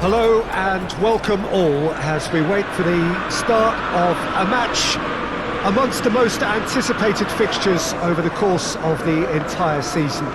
Hello and welcome all as we wait for the start of a match amongst the most anticipated fixtures over the course of the entire season.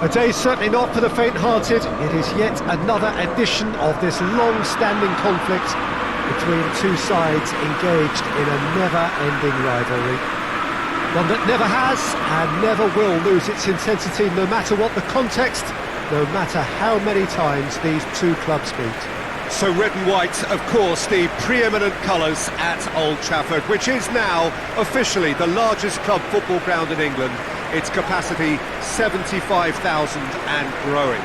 A day certainly not for the faint-hearted. It is yet another edition of this long-standing conflict between two sides engaged in a never-ending rivalry. One that never has and never will lose its intensity, no matter what the context, no matter how many times these two clubs meet. So red and white, of course, the pre-eminent colours at Old Trafford, which is now officially the largest club football ground in England. Its capacity 75,000 and growing.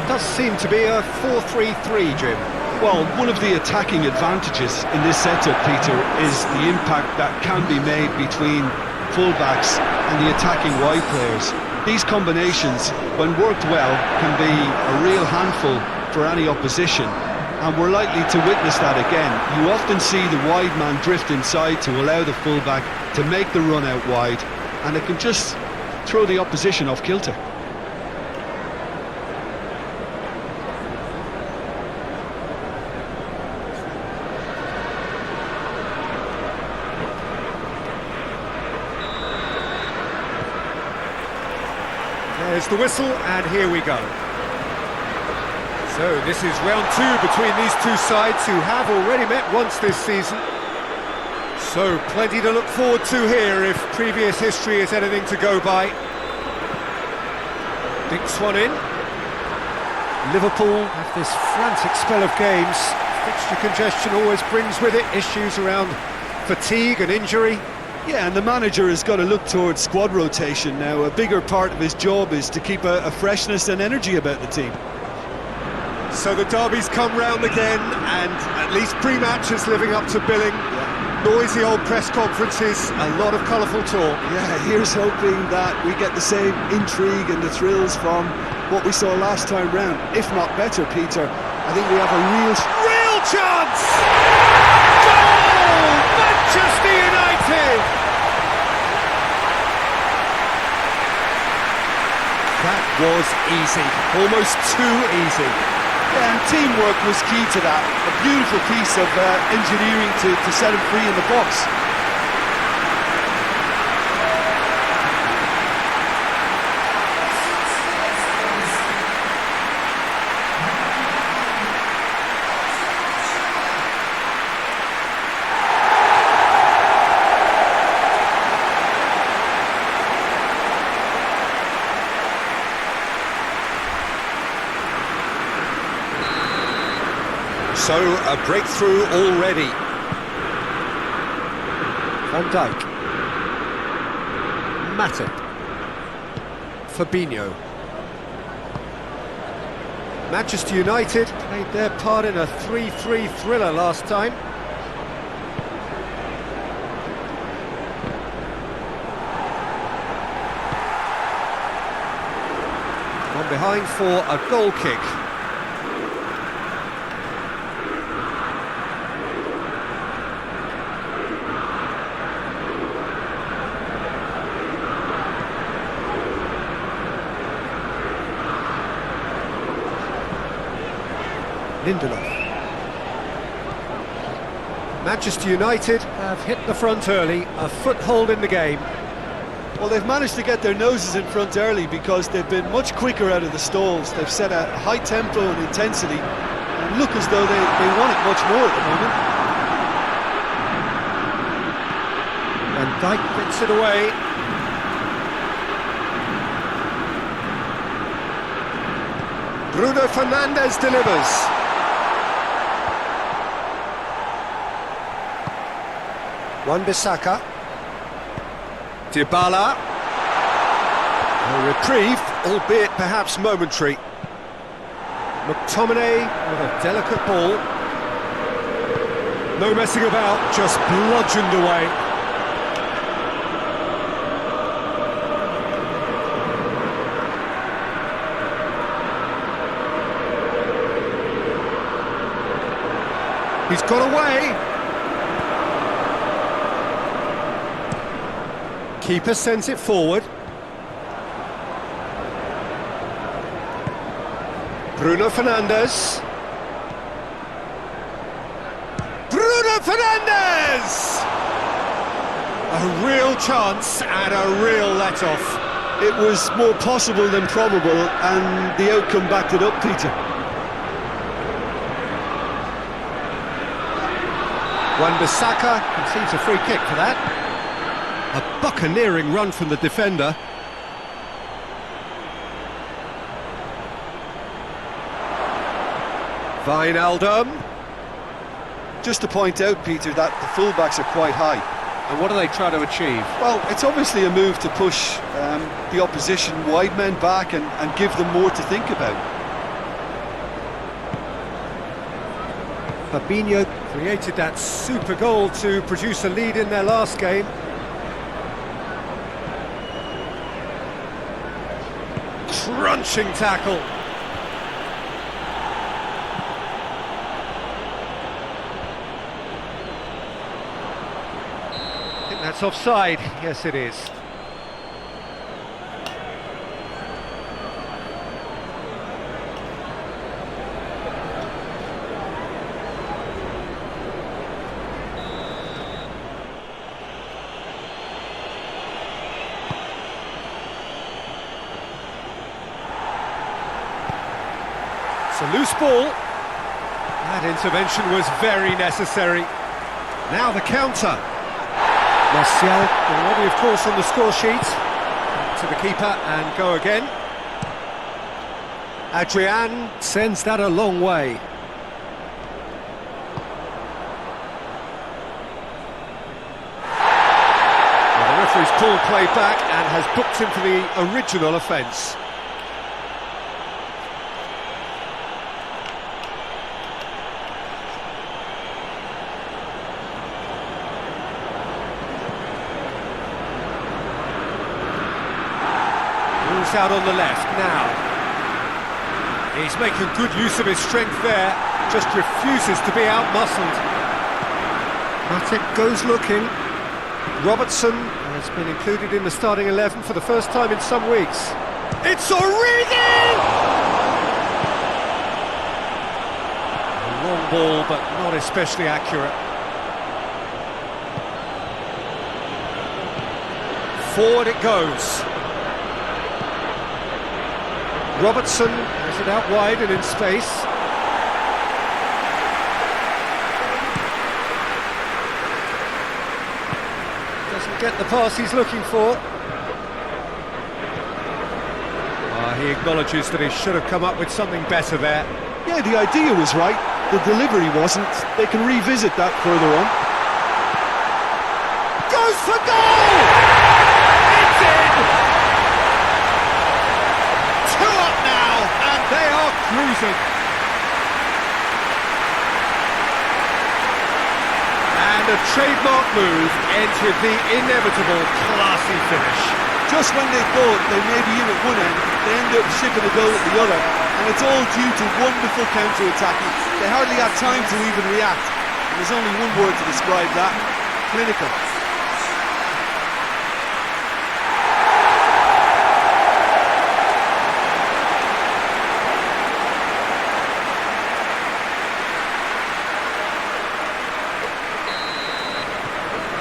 Does seem to be a 4-3-3, Jim. Well, one of the attacking advantages in this setup, Peter, is the impact that can be made between fullbacks and the attacking wide players. These combinations, when worked well, can be a real handful for any opposition, and we're likely to witness that again. You often see the wide man drift inside to allow the fullback to make the run out wide, and it can just throw the opposition off kilter. There's the whistle, and here we go. So this is round two between these two sides who have already met once this season. So plenty to look forward to here if previous history is anything to go by. Dinks one in. Liverpool have this frantic spell of games. Fixture congestion always brings with it issues around fatigue and injury. Yeah, and the manager has got to look towards squad rotation now. A bigger part of his job is to keep a freshness and energy about the team. So the derby's come round again, and at least pre-match is living up to billing. Yeah. Noisy old press conferences, a lot of colourful talk. Yeah, here's hoping that we get the same intrigue and the thrills from what we saw last time round, if not better, Peter. I think we have a real chance! Goal! Manchester United! That was easy, almost too easy. Yeah, and teamwork was key to that. A beautiful piece of engineering to set him free in the box. So, a breakthrough already. Van Dijk. Matip. Fabinho. Manchester United played their part in a 3-3 thriller last time. One behind for a goal kick. Lindelof. Manchester United have hit the front early, a foothold in the game. Well, they've managed to get their noses in front early because they've been much quicker out of the stalls. They've set a high tempo and intensity and look as though they want it much more at the moment. Van Dijk gets it away. Bruno Fernandes delivers. Wan-Bissaka. Dybala. A reprieve, albeit perhaps momentary. McTominay with a delicate ball. No messing about, just bludgeoned away. He's got away. Keeper sends it forward. Bruno Fernandes. Bruno Fernandes! A real chance and a real let-off. It was more possible than probable, and the outcome backed it up, Peter. Wan-Bissaka concedes a free kick for that. A buccaneering run from the defender. Wijnaldum. Just to point out, Peter, that the fullbacks are quite high. And what are they trying to achieve? Well, it's obviously a move to push the opposition wide men back and give them more to think about. Fabinho created that super goal to produce a lead in their last game. Crunching tackle. I think that's offside. Yes, it is. It's a loose ball. That intervention was very necessary. Now the counter. Martial already, of course, on the score sheet. Back to the keeper and go again. Adrian sends that a long way. Well, the referee's pulled play back and has booked him for the original offence. Out on the left now. He's making good use of his strength there, just refuses to be out-muscled. Matic goes looking. Robertson has been included in the starting 11 for the first time in some weeks. It's Origi! A long ball, but not especially accurate. Forward it goes. Robertson has it out wide and in space. Doesn't get the pass he's looking for. He acknowledges that he should have come up with something better there. Yeah, the idea was right, the delivery wasn't. They can revisit that further on. Goes for goal! It's in! They are cruising. And a trademark move ends with the inevitable classy finish. Just when they thought they may be in at one end, they end up shipping a goal at the other. And it's all due to wonderful counter-attacking. They hardly had time to even react. And there's only one word to describe that: clinical.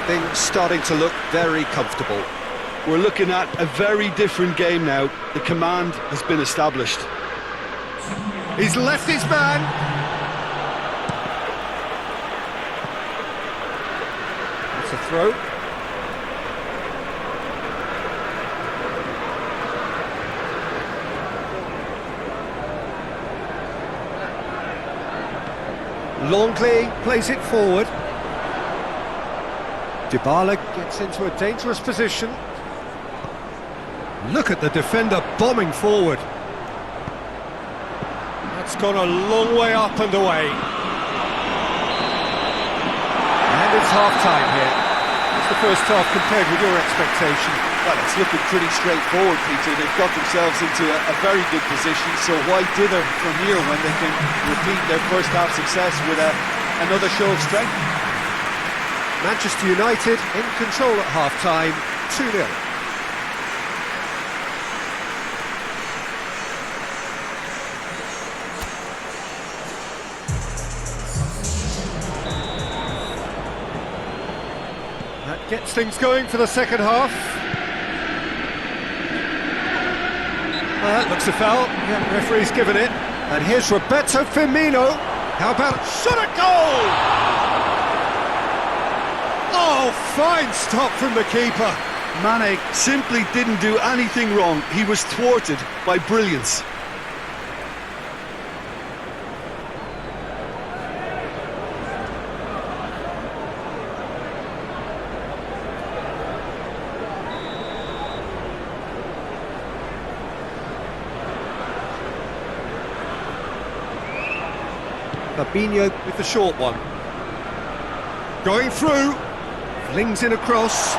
Things starting to look very comfortable. We're looking at a very different game now. The command has been established. He's left his man. It's a throw. Longley plays it forward. Dybala gets into a dangerous position. Look at the defender bombing forward. That's gone a long way up and away. And it's half-time here. What's the first half compared with your expectation? Well, it's looking pretty straightforward, Peter. They've got themselves into a very good position, so why dither from here when they can repeat their first half success with a another show of strength. Manchester United in control at half-time, 2-0. That gets things going for the second half. That looks a foul. Yeah, the referee's given it. And here's Roberto Firmino. How about shot at goal? Oh, fine stop from the keeper. Mane simply didn't do anything wrong. He was thwarted by brilliance. Fabinho with the short one. Going through. Flings in across.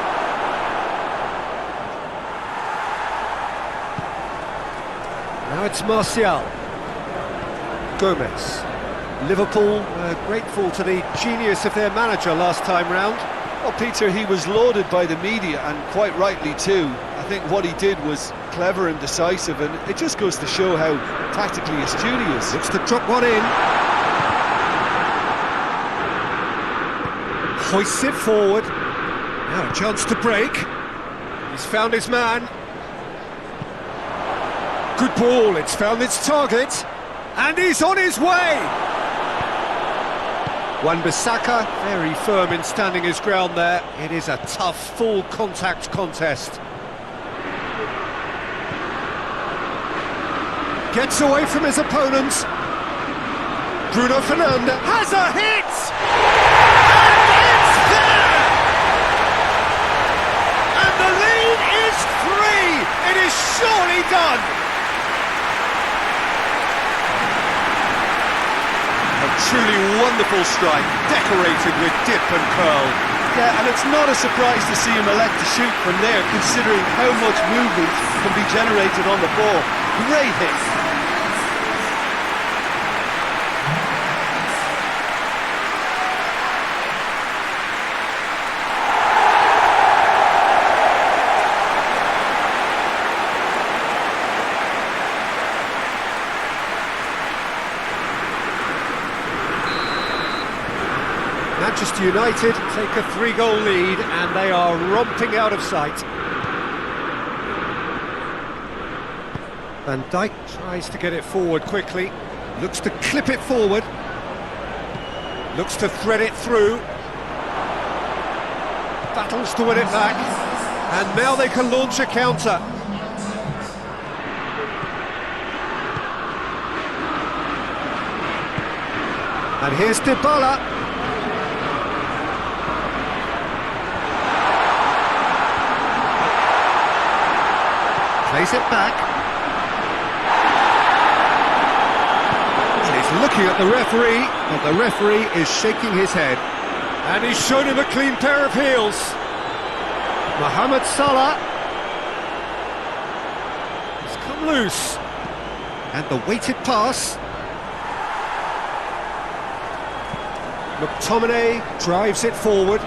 Now it's Martial. Gomez. Liverpool grateful to the genius of their manager last time round. Well, Peter, he was lauded by the media, and quite rightly too. I think what he did was clever and decisive, and it just goes to show how tactically astute he is. Looks to drop one in. Hoists it forward. Now a chance to break. He's found his man. Good ball, it's found its target. And he's on his way! Wan-Bissaka, very firm in standing his ground there. It is a tough, full contact contest. Gets away from his opponents. Bruno Fernandes has a hit! It is surely done! A truly wonderful strike, decorated with dip and curl. Yeah, and it's not a surprise to see him elect to shoot from there, considering how much movement can be generated on the ball. Great hit. Manchester United take a 3-goal lead and they are romping out of sight. Van Dijk tries to get it forward quickly, looks to clip it forward, looks to thread it through, battles to win it back, and now they can launch a counter. And here's Dybala. Plays it back. And he's looking at the referee, but the referee is shaking his head. And he's shown him a clean pair of heels. Mohamed Salah has come loose. And the weighted pass. McTominay drives it forward.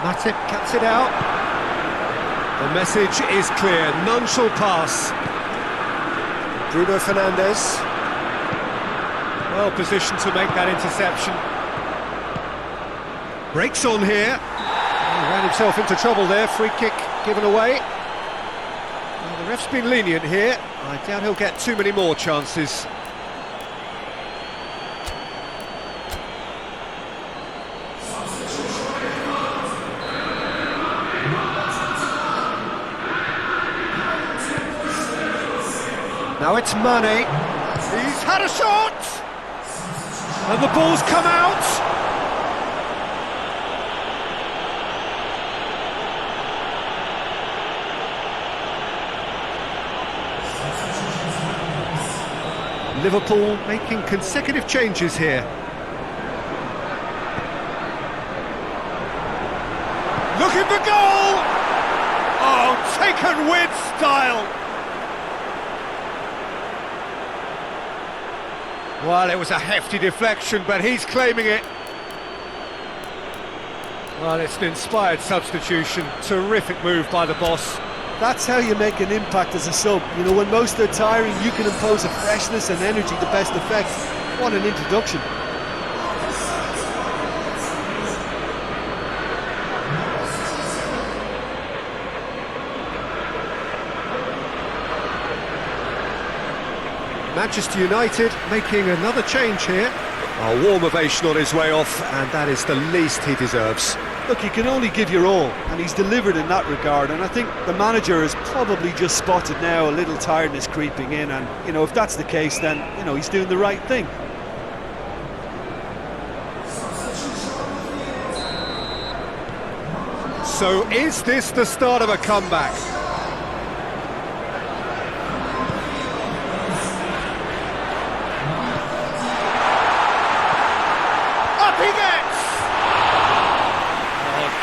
Matip cuts it out. The message is clear, none shall pass. Bruno Fernandes, well positioned to make that interception. Breaks on here. He ran himself into trouble there, free kick given away. Well, the ref's been lenient here. I doubt he'll get too many more chances. Now it's Mane. He's had a shot! And the ball's come out! Liverpool making consecutive changes here. Looking for goal! Oh, taken with style! Well, it was a hefty deflection, but he's claiming it. Well, it's an inspired substitution. Terrific move by the boss. That's how you make an impact as a sub. You know, when most are tiring, you can impose a freshness and energy to best effect. What an introduction. Manchester United making another change here. A warm ovation on his way off, and that is the least he deserves. Look, you can only give your all, and he's delivered in that regard, and I think the manager has probably just spotted now a little tiredness creeping in, and, you know, if that's the case, then, you know, he's doing the right thing. So is this the start of a comeback?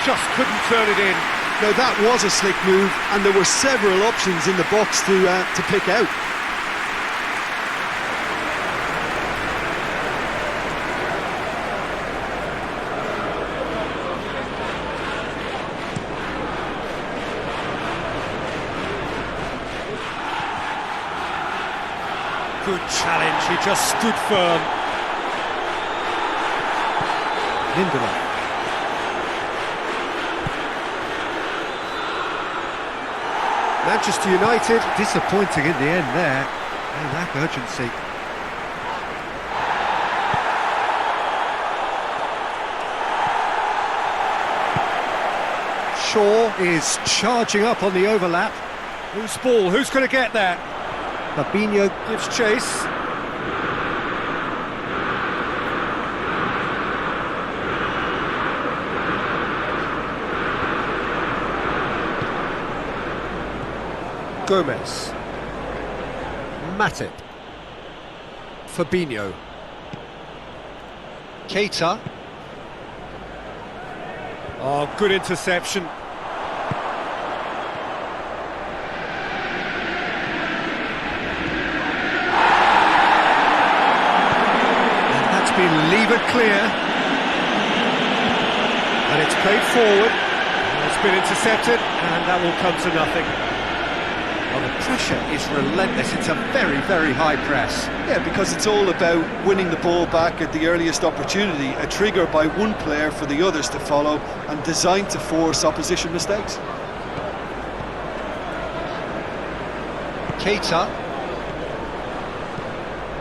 Just couldn't turn it in. Now that was a slick move, and there were several options in the box to pick out. Good challenge, he just stood firm. Lindelof. Manchester United disappointing in the end there. They lack urgency. Shaw is charging up on the overlap. Whose ball? Who's going to get there? Fabinho Gives chase. Gomez. Matip. Fabinho. Keita. Oh, good interception. And that's been levered clear. And it's played forward. And it's been intercepted, and that will come to nothing. Well, the pressure is relentless. It's a very, very high press. Yeah, because it's all about winning the ball back at the earliest opportunity, a trigger by one player for the others to follow, and designed to force opposition mistakes. Keita.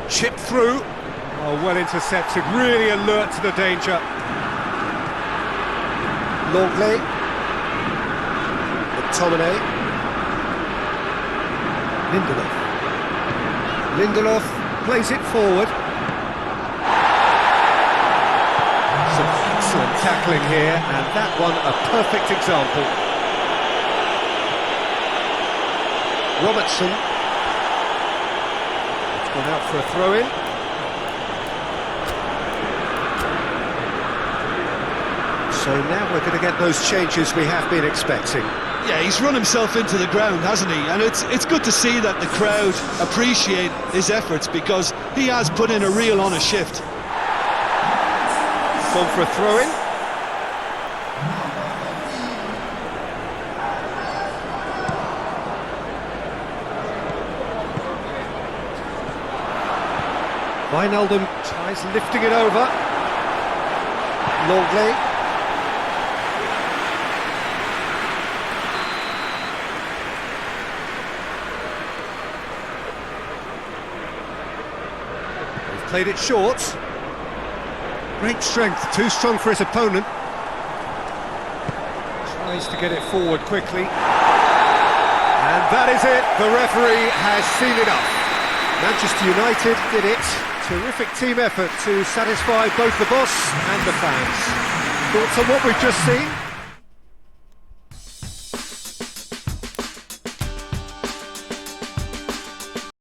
Chipped through. Oh, well intercepted, really alert to the danger. Longley. McTominay. Lindelof plays it forward. Some excellent tackling here, and that one a perfect example. Robertson. It's gone out for a throw-in. So now we're going to get those changes we have been expecting. Yeah, he's run himself into the ground, hasn't he? And it's good to see that the crowd appreciate his efforts, because he has put in a real honest shift. Gone for a throw-in. Wijnaldum Tries lifting it over. Longley. Played it short. Great strength, too strong for his opponent. Tries to get it forward quickly. And that is it. The referee has seen enough. Manchester United did it. Terrific team effort to satisfy both the boss and the fans. Thoughts on what we've just seen?